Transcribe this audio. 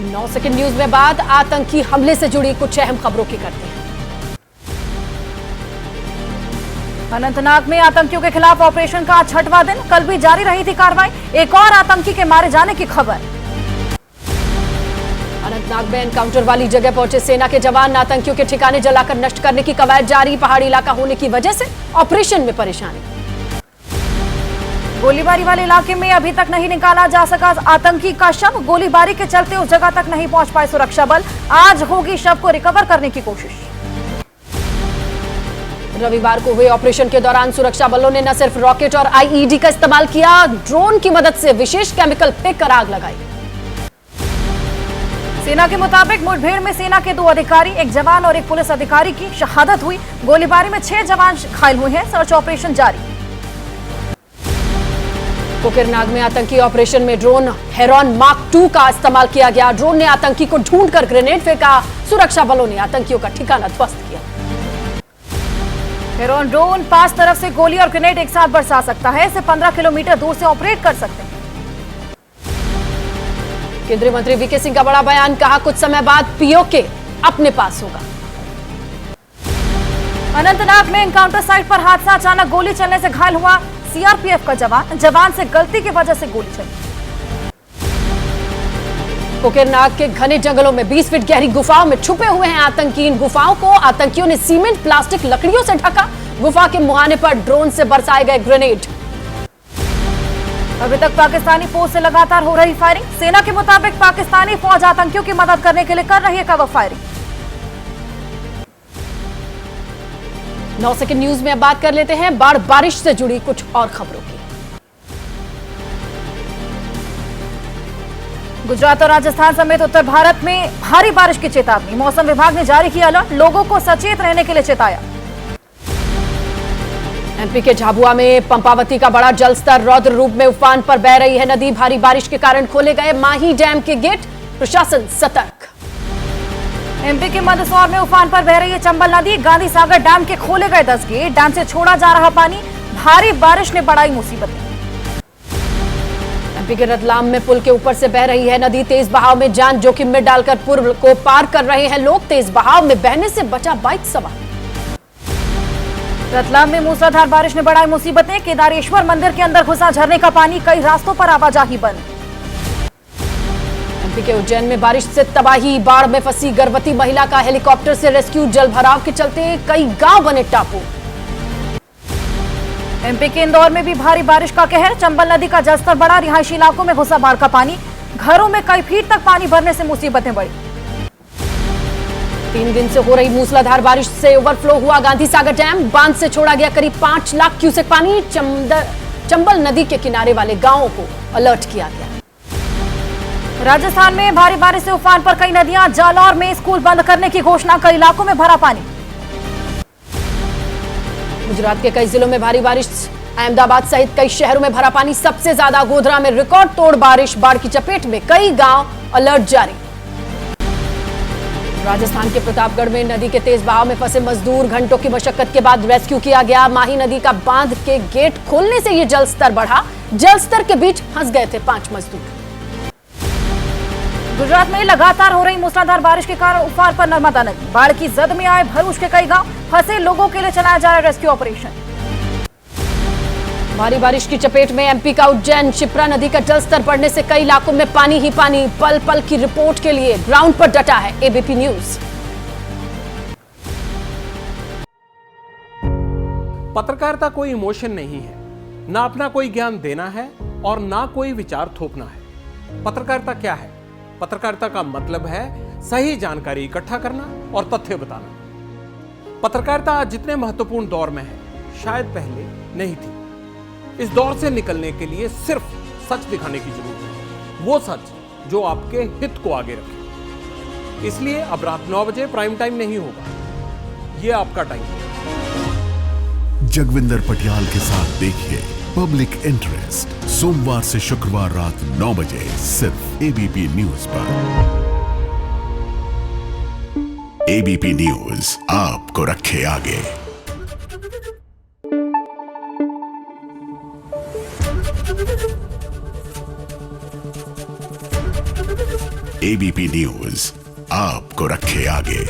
9 second news में बाद आतंकी हमले से जुड़ी कुछ अहम खबरों की करते हैं। अनंतनाग में आतंकियों के खिलाफ ऑपरेशन का 6वां दिन, कल भी जारी रही थी कार्रवाई। एक और आतंकी के मारे जाने की खबर। अनंतनाग में एनकाउंटर वाली जगह पहुंचे सेना के जवान, आतंकियों के ठिकाने जलाकर नष्ट करने की कवायद जारी। पहाड़ी इलाका होने की वजह से ऑपरेशन में परेशानी। गोलीबारी वाले इलाके में अभी तक नहीं निकाला जा सका आतंकी का शव। गोलीबारी के चलते उस जगह तक नहीं पहुंच पाए सुरक्षा बल। आज होगी शव को रिकवर करने की कोशिश। रविवार को हुए ऑपरेशन के दौरान सुरक्षा बलों ने न सिर्फ रॉकेट और आईईडी का इस्तेमाल किया, ड्रोन की मदद से विशेष केमिकल फेंक कर आग लगाई। सेना के मुताबिक मुठभेड़ में सेना के 2 अधिकारी, एक जवान और एक पुलिस अधिकारी की शहादत हुई। गोलीबारी में 6 जवान घायल हुए हैं। सर्च ऑपरेशन जारी। कोकिरनाग में आतंकी ऑपरेशन में ड्रोन हेरॉन मार्क 2 का इस्तेमाल किया गया। ड्रोन ने आतंकी को ढूंढकर ग्रेनेड फेंका। सुरक्षा बलों ने आतंकियों का ठिकाना ध्वस्त किया। हेरॉन ड्रोन 5 तरफ से गोली और ग्रेनेड एक साथ बरसा सकता है। इसे 15 किलोमीटर दूर से ऑपरेट कर सकते हैं। केंद्रीय मंत्री वीके सिंह का बड़ा बयान, कहा कुछ समय बाद पीओके अपने पास होगा। अनंतनाग में एनकाउंटर साइट पर हादसा, अचानक गोली चलने से घायल हुआ सीआरपीएफ का जवान से गलती की वजह से गोली चली। कोकिरनाग के घने जंगलों में 20 फीट गहरी गुफाओं में छुपे हुए हैं आतंकी। इन गुफाओं को आतंकियों ने सीमेंट प्लास्टिक लकड़ियों से ढका। गुफा के मुहाने पर ड्रोन से बरसाए गए ग्रेनेड। अभी तक पाकिस्तानी फौज से लगातार हो रही फायरिंग। सेना के मुताबिक पाकिस्तानी फौज आतंकियों की मदद करने के लिए कर रही है कवर फायरिंग। 9 सेकंड न्यूज में अब बात कर लेते हैं बाढ़ बारिश से जुड़ी कुछ और खबरों की। गुजरात और राजस्थान समेत उत्तर भारत में भारी बारिश की चेतावनी। मौसम विभाग ने जारी किया अलर्ट, लोगों को सचेत रहने के लिए चेताया। एमपी के झाबुआ में पंपावती का बड़ा जलस्तर, रौद्र रूप में उफान पर बह रही है नदी। भारी बारिश के कारण खोले गए माही डैम के गेट, प्रशासन सतर्क। एमपी के मंदसौर में उफान पर बह रही है चंबल नदी। गांधी सागर डैम के खोले गए 10 गेट, डैम से छोड़ा जा रहा पानी। भारी बारिश ने बढ़ाई मुसीबतें। एमपी के रतलाम में पुल के ऊपर से बह रही है नदी। तेज बहाव में जान जोखिम में डालकर पुल को पार कर रहे हैं लोग। तेज बहाव में बहने से बचा बाइक सवार। रतलाम में मूसलाधार बारिश ने बढ़ाई मुसीबतें। केदारेश्वर मंदिर के अंदर घुसा झरने का पानी, कई रास्तों पर आवाजाही बंद। एमपी के उज्जैन में बारिश से तबाही, बाढ़ में फंसी गर्भवती महिला का हेलीकॉप्टर से रेस्क्यू। जल भराव के चलते कई गांव बने टापू। एमपी के इंदौर में भी भारी बारिश का कहर, चंबल नदी का जलस्तर बढ़ा। रिहायशी इलाकों में घुसा बाढ़ का पानी, घरों में कई फीट तक पानी भरने से मुसीबतें बढ़ी। 3 दिन से हो रही मूसलाधार बारिश से ओवरफ्लो हुआ गांधी सागर डैम। बांध से छोड़ा गया करीब 5 लाख क्यूसेक पानी। चंबल नदी के किनारे वाले गांवों को अलर्ट किया गया। राजस्थान में भारी बारिश से उफान पर कई नदियां। जालौर में स्कूल बंद करने की घोषणा, कई इलाकों में भरा पानी। गुजरात के कई जिलों में भारी बारिश, अहमदाबाद सहित कई शहरों में भरा पानी। सबसे ज्यादा गोधरा में रिकॉर्ड तोड़ बारिश, बाढ़ की चपेट में कई गांव, अलर्ट जारी। राजस्थान के प्रतापगढ़ में नदी के तेज बहाव में फंसे मजदूर, घंटों की मशक्कत के बाद रेस्क्यू किया गया। माही नदी का बांध के गेट खोलने से यह जल स्तर बढ़ा। जल स्तर के बीच फंस गए थे 5 मजदूर। गुजरात में लगातार हो रही मूसलाधार बारिश के कारण उफान पर नर्मदा नदी। बाढ़ की जद में आए भरूच के कई गांव, फंसे लोगों के लिए चलाया जा रहा है रेस्क्यू ऑपरेशन। भारी बारिश की चपेट में एमपी का उज्जैन, शिप्रा नदी का जलस्तर बढ़ने से कई इलाकों में पानी ही पानी। पल पल की रिपोर्ट के लिए ग्राउंड पर डटा है एबीपी न्यूज। पत्रकारिता कोई इमोशन नहीं है, ना अपना कोई ज्ञान देना है और ना कोई विचार थोपना है। पत्रकारिता क्या है? पत्रकारिता का मतलब है सही जानकारी इकट्ठा करना और तथ्य बताना। पत्रकारिता आज जितने महत्वपूर्ण दौर में है, शायद पहले नहीं थी। इस दौर से निकलने के लिए सिर्फ सच दिखाने की जरूरत है, वो सच जो आपके हित को आगे रखे। इसलिए अब रात 9 बजे प्राइम टाइम नहीं होगा, ये आपका टाइम है। जगविंदर पटियाल के साथ देखिए पब्लिक इंटरेस्ट, सोमवार से शुक्रवार रात 9 बजे सिर्फ एबीपी न्यूज पर। एबीपी न्यूज आपको रखे आगे। एबीपी न्यूज आपको रखे आगे।